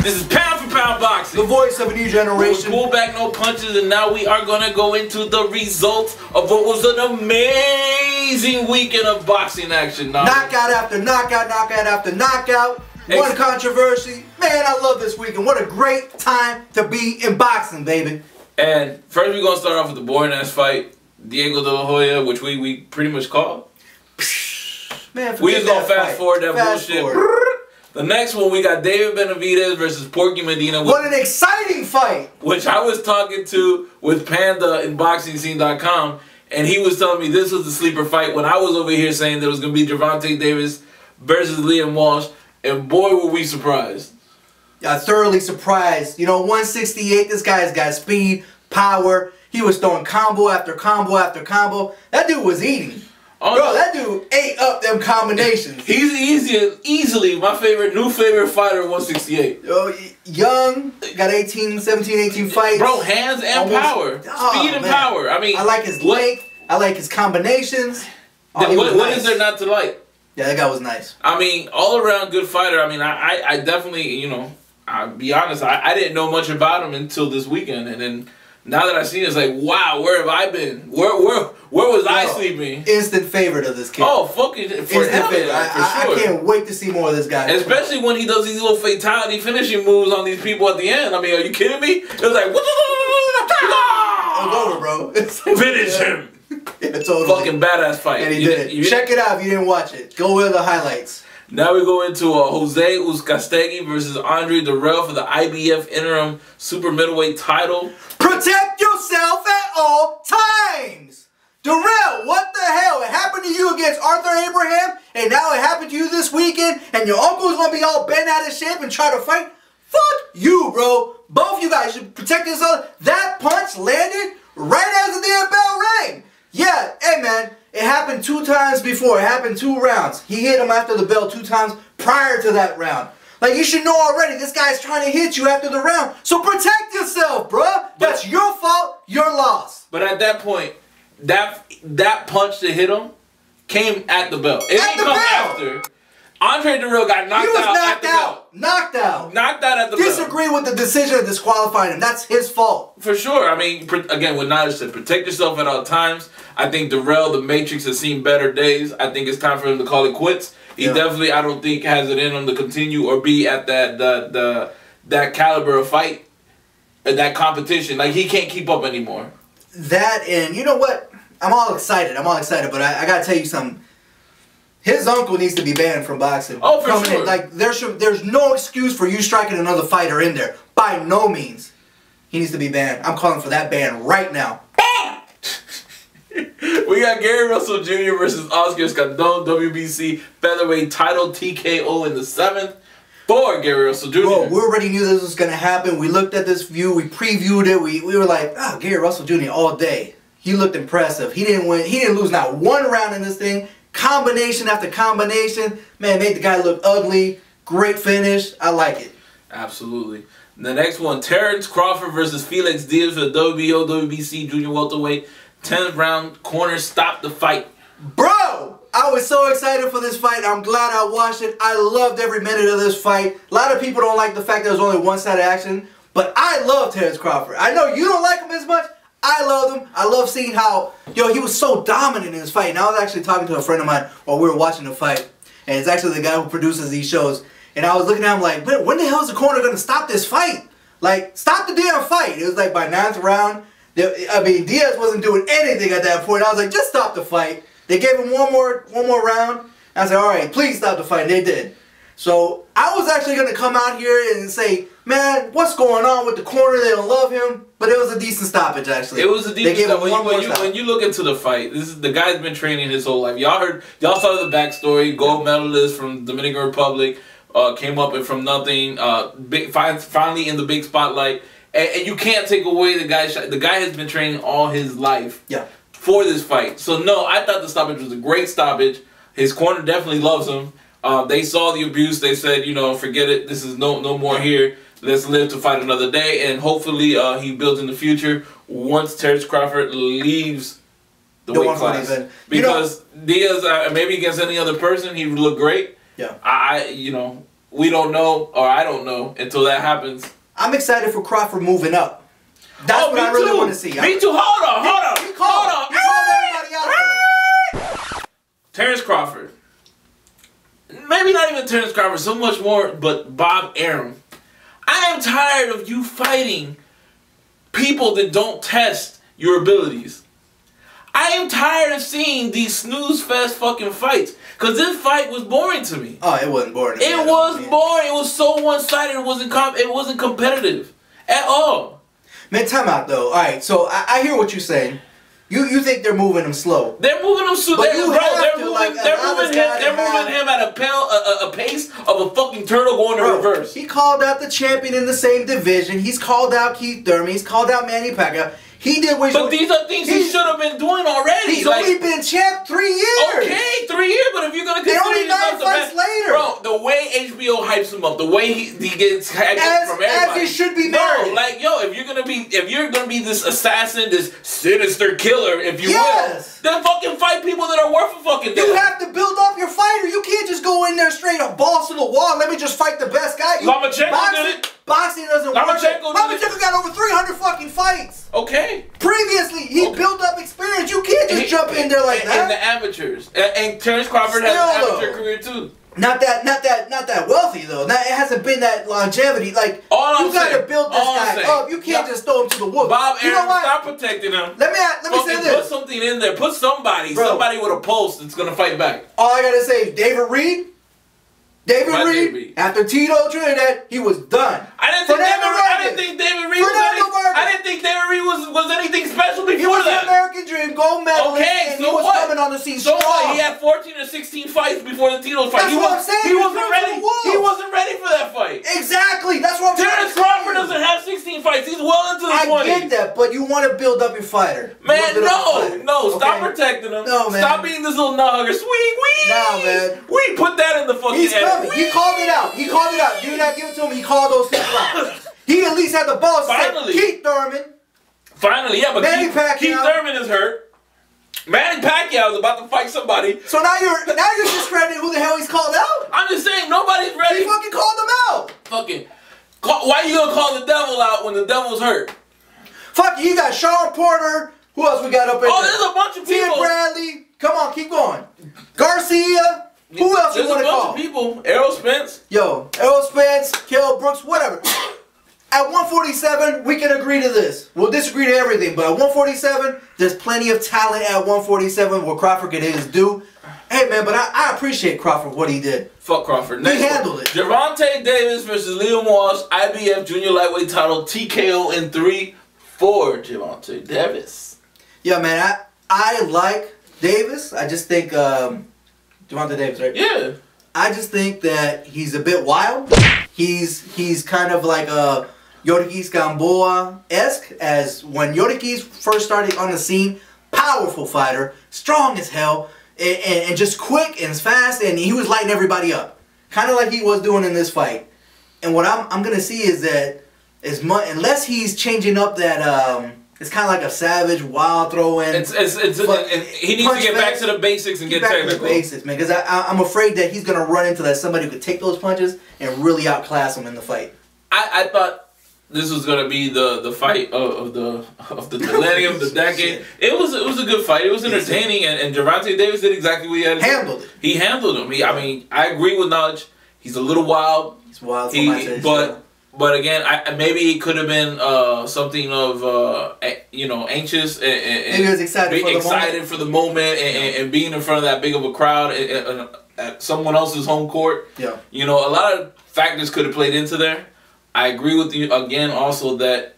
This is Pound for Pound Boxing. The voice of a new generation. Pull back, no punches, and now we are going to go into the results of what was an amazing weekend of boxing action. Knockout after knockout, knockout after knockout. One controversy. Man, I love this weekend. What a great time to be in boxing, baby. And first we're going to start off with the boring-ass fight. Diego De La Hoya, which we pretty much called. Man, we just going to fast forward that bullshit. Forward. The next one, we got David Benavidez versus Porky Medina. What an exciting fight! Which I was talking to with Panda in BoxingScene.com, and he was telling me this was the sleeper fight when I was over here saying there was going to be Gervonta Davis versus Liam Walsh, and boy, were we surprised. Yeah, thoroughly surprised. You know, 168, this guy's got speed, power. He was throwing combo after combo after combo. That dude was eating. Oh, bro, that dude ate up them combinations. He's easily my new favorite fighter at 168. Young, got 17, 18 fights. Bro, hands and power. Speed and power. I mean, I like his length. I like his combinations. What is there not to like? Yeah, that guy was nice. I mean, all around good fighter. I mean, I definitely, you know, I'll be honest, I didn't know much about him until this weekend, and then now that I've seen it, it's like, wow, where have I been? Where was I sleeping? Instant favorite of this kid. Oh, fucking instant favorite. I can't wait to see more of this guy. Especially when he does these little fatality finishing moves on these people at the end. I mean, are you kidding me? It was like, it's over, bro. Finish him. Yeah, totally. Fucking badass fight. And he did it. Check it out if you didn't watch it. Go with the highlights. Now we go into Jose Uzcategui versus Andre Dirrell for the IBF interim super middleweight title. Protect yourself at all times. Dirrell, what the hell? It happened to you against Arthur Abraham, and now it happened to you this weekend, and your uncle's gonna be all bent out of shape and try to fight? Fuck you, bro. Both you guys should protect yourself. That punch landed right as the damn bell rang. Yeah, hey man, it happened 2 times before. It happened 2 rounds. He hit him after the bell 2 times prior to that round. Like, you should know already, this guy's trying to hit you after the round. So protect yourself, bruh. That's your fault, your loss. But at that point, that punch that hit him came at the bell. It didn't come after. Andre Dirrell got knocked out at the bell. Knocked out. Knocked out at the bell. Disagree with the decision of disqualifying him. That's his fault. For sure. I mean, again, what Nigel said, protect yourself at all times. I think Dirrell, the Matrix, has seen better days. I think it's time for him to call it quits. He definitely, I don't think, has it in him to continue or be at that caliber of fight, that competition. Like, he can't keep up anymore. That, and you know what? I'm all excited, but I gotta tell you something. His uncle needs to be banned from boxing. Oh, for sure. Like, there's no excuse for you striking another fighter in there. By no means. He needs to be banned. I'm calling for that ban right now. Bam! We got Gary Russell Jr. versus Oscar Escandón, WBC featherweight title TKO in the 7th for Gary Russell Jr. Bro, we already knew this was going to happen. We looked at this view. We previewed it. We were like, oh, Gary Russell Jr. all day. He looked impressive. He didn't win. He didn't lose not 1 round in this thing. Combination after combination. Man, made the guy look ugly. Great finish. I like it. Absolutely. The next one, Terrence Crawford versus Felix Diaz for the WBO WBC junior welterweight. 10th round corner stopped the fight. Bro, I was so excited for this fight. I'm glad I watched it. I loved every minute of this fight. A lot of people don't like the fact that it was only one-sided action, but I love Terrence Crawford. I know you don't like him as much. I love him. I love seeing how, he was so dominant in this fight. And I was actually talking to a friend of mine while we were watching the fight. And it's actually the guy who produces these shows. And I was looking at him like, when the hell is the corner going to stop this fight? Like, stop the damn fight. It was like by 9th round. I mean, Diaz wasn't doing anything at that point. I was like, just stop the fight. They gave him one more round. And I said, all right, please stop the fight. And they did. So I was actually going to come out here and say, man, what's going on with the corner? They don't love him. But it was a decent stoppage, actually. It was a decent stoppage. When you look into the fight, the guy's been training his whole life. Y'all saw the backstory. Gold medalist from Dominican Republic, came up from nothing. Finally in the big spotlight. And you can't take away the guy. The guy has been training all his life for this fight. So no, I thought the stoppage was a great stoppage. His corner definitely loves him. They saw the abuse. They said, forget it. This is no more here. Let's live to fight another day. And hopefully he builds in the future once Terrence Crawford leaves the weight class. Because Diaz, maybe against any other person, he would look great. Yeah. we don't know, or I don't know until that happens. I'm excited for Crawford moving up. That's what I really want to see. Me too. Hold on. He called everybody out there. Terrence Crawford. Maybe not even Terrence Crawford, so much more, but Bob Arum. I am tired of you fighting people that don't test your abilities. I am tired of seeing these snooze fest fucking fights. Because this fight was boring to me. Oh, it wasn't boring. It was boring. It was so one-sided. It wasn't competitive at all. Man, time out though. Alright, so I hear what you're saying. You think they're moving him slow. They're moving him slow. They're moving him at a pace of a fucking turtle going to reverse. He called out the champion in the same division. He's called out Keith Thurman. He's called out Manny Pacquiao. He did what But these are things he should have been doing already. He's only been champ 3 years. Okay, 3 years, but if you're gonna consider only 9 fights later. Bro, the way HBO hypes him up, the way he gets hyped up from everybody. As he should be married. No, like yo, if you're gonna be this assassin, this sinister killer, if you will, then fucking fight people that are worth a fucking death. You have to build up your fighter. You can't just go in there straight up, balls to the wall. Let me just fight the best guy. Lomachenko did it. Boxing doesn't work. Lomachenko got over 300 fucking fights. Okay. Previously, he built up experience. You can't just jump in there like that. And the amateurs. And Terrence Crawford has an amateur career too. Not that wealthy though. It hasn't been that longevity. Like you gotta build this guy up. You can't just throw him to the wolves. Bob Arum, stop protecting him. Let me say this. Put something in there. Put somebody with a pulse that's gonna fight back. All I gotta say is David Reed. David Reed, after Tito Trinidad, he was done. I didn't think David Reed was anything special before that. He was the American Dream, gold medalist, and he was coming on the scene strong. He had 14 or 16 fights before the Tito fight. That's what I'm saying. He wasn't ready. He wasn't ready for that fight. Exactly. That's what I'm saying. Terrence Crawford doesn't have 16 fights. He's well into the 20s. I get that, but you want to build up your fighter. Man, no. Stop protecting him. No, man. Stop being this little nut hugger. Nah, man. We put that in the fucking He's coming. He called it out. You not give it to him. He called those people out. He at least had the balls to say, Keith Thurman. Finally, yeah, but Keith Thurman is hurt. Manny Pacquiao is about to fight somebody. So now you're discrediting who the hell he's called out? I'm just saying, nobody's ready. He fucking called them out. Why you gonna call the devil out when the devil's hurt? Fuck you, got Sean Porter. Who else we got up in there? There's a bunch of people. Tia Bradley. Come on, keep going. Garcia. Who else you want to call? There's a bunch of people. Errol Spence. Yo, Errol Spence, Kell Brooks, whatever. At 147, we can agree to this. We'll disagree to everything, but at 147, there's plenty of talent at 147 where Crawford can hit his due. Hey, man, but I appreciate Crawford, what he did. Fuck Crawford. He handled it. Gervonta Davis versus Liam Walsh, IBF Junior Lightweight title, TKO in 3 for Gervonta Davis. Yeah, man, I like Davis. I just think, Gervonta Davis, right? Yeah. I just think that he's a bit wild. He's kind of like a Yorikis Gamboa-esque, as when Yorikis first started on the scene, powerful fighter, strong as hell, and just quick and fast, and he was lighting everybody up. Kind of like he was doing in this fight. And what I'm going to see is that unless he's changing up that... it's kind of like a savage, wild throw-in. He needs to get back to the basics and get technical. Back to the basics, man, because I'm afraid that he's going to run into that somebody who could take those punches and really outclass him in the fight. I thought this was going to be the fight of the millennium, the decade. It was a good fight. It was entertaining, and Gervonta Davis did exactly what he had to do. Handled it. He handled him. I agree with Knowledge. He's a little wild. He's wild. But again, maybe it could have been something of anxious and he was excited for the moment and being in front of that big of a crowd at someone else's home court. Yeah, a lot of factors could have played into there. I agree with you again also that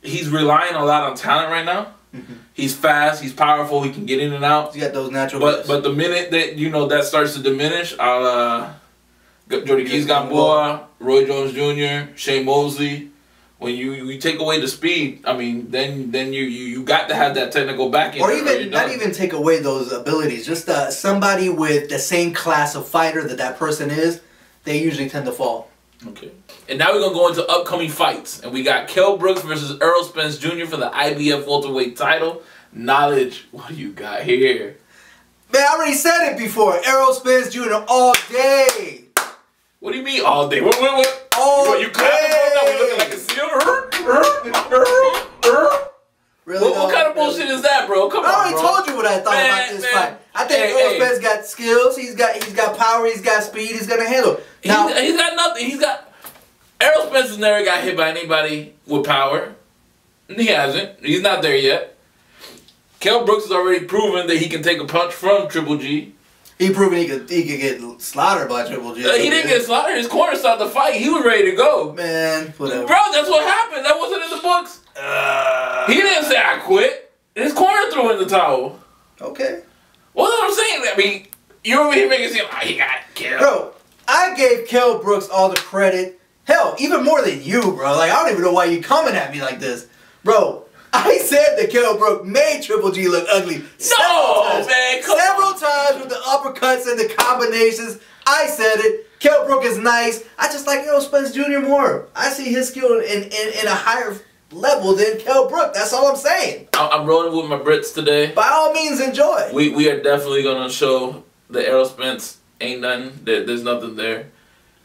he's relying a lot on talent right now. Mm-hmm. He's fast, he's powerful, he can get in and out. He's got those natural. But the minute that that starts to diminish, Jordy Keys Gamboa, Roy Jones Jr., Shane Mosley. When you take away the speed, I mean, then you got to have that technical backing. Or even not even take away those abilities. Just somebody with the same class of fighter that person is, they usually tend to fall. Okay. And now we're gonna go into upcoming fights, and we got Kell Brooks versus Errol Spence Jr. for the IBF welterweight title. Knowledge, what do you got here? Man, I already said it before. Errol Spence Jr. all day. What do you mean all day? What? Oh, you clapping for that? We looking like a seal? Really? What kind of bullshit is that, bro? Come on, I already told you what I thought about this fight. I think Errol Spence got skills. He's got power. He's got speed. He's gonna handle. Now he's got nothing. Errol Spence has never got hit by anybody with power. He hasn't. He's not there yet. Kell Brooks has already proven that he can take a punch from Triple G. He proven he could get slaughtered by Triple G. He didn't get slaughtered. His corner started the fight. He was ready to go. Man, whatever. Bro, that's what happened. That wasn't in the books. He didn't say I quit. His corner threw in the towel. Okay. Well, that's what I'm saying. I mean, you over here making it seem like he got killed. Bro, I gave Kell Brooks all the credit. Hell, even more than you, bro. Like, I don't even know why you coming at me like this. Bro, I said that Kell Brooks made Triple G look ugly several times with the uppercuts and the combinations. I said it. Kell Brooks is nice. I just like Errol Spence Jr. more. I see his skill in a higher level than Kell Brooks. That's all I'm saying. I'm rolling with my Brits today. By all means, enjoy. We are definitely going to show that Errol Spence ain't nothing. There's nothing there.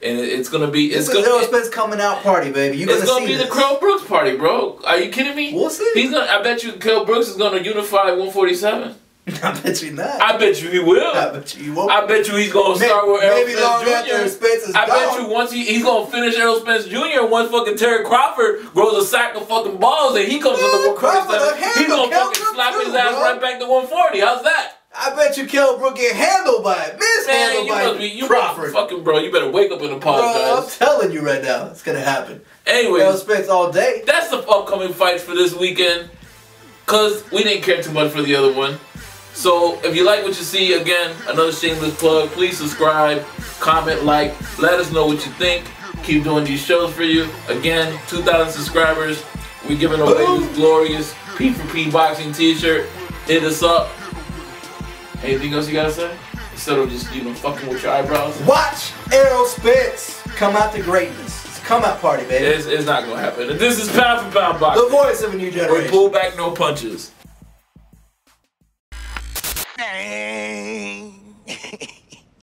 And it's gonna be Errol Spence coming out party, baby. It's gonna be the Kell Brooks party, bro. Are you kidding me? We'll see. I bet you Kell Brooks is gonna unify 147. I bet you not. I bet you he will. I bet you he won't. I bet you he's gonna start with Errol Spence long Jr. after Spence is I gone. bet you once he's gonna finish Errol Spence Jr. Once fucking Terrence Crawford grows a sack of fucking balls and he comes in the 147, he's gonna fucking slap his ass right back to 140. How's that? I bet you Kell Brooks get handled by it. Mishandled by Crawford. Fucking bro, you better wake up and apologize. Bro, I'm telling you right now, it's gonna happen. Anyway, Errol Spence all day. That's the upcoming fights for this weekend. Cause we didn't care too much for the other one. So if you like what you see, again, another shameless plug. Please subscribe, comment, like, let us know what you think. Keep doing these shows for you. Again, 2,000 subscribers. We're giving away this glorious P4P boxing t-shirt. Hit us up. Anything else you gotta say? Instead of just, fucking with your eyebrows? Watch Errol Spence come out to greatness. It's a come out party, baby. It's not gonna happen. And this is Pound for Pound Boxing. The voice of a new generation. We pull back, no punches.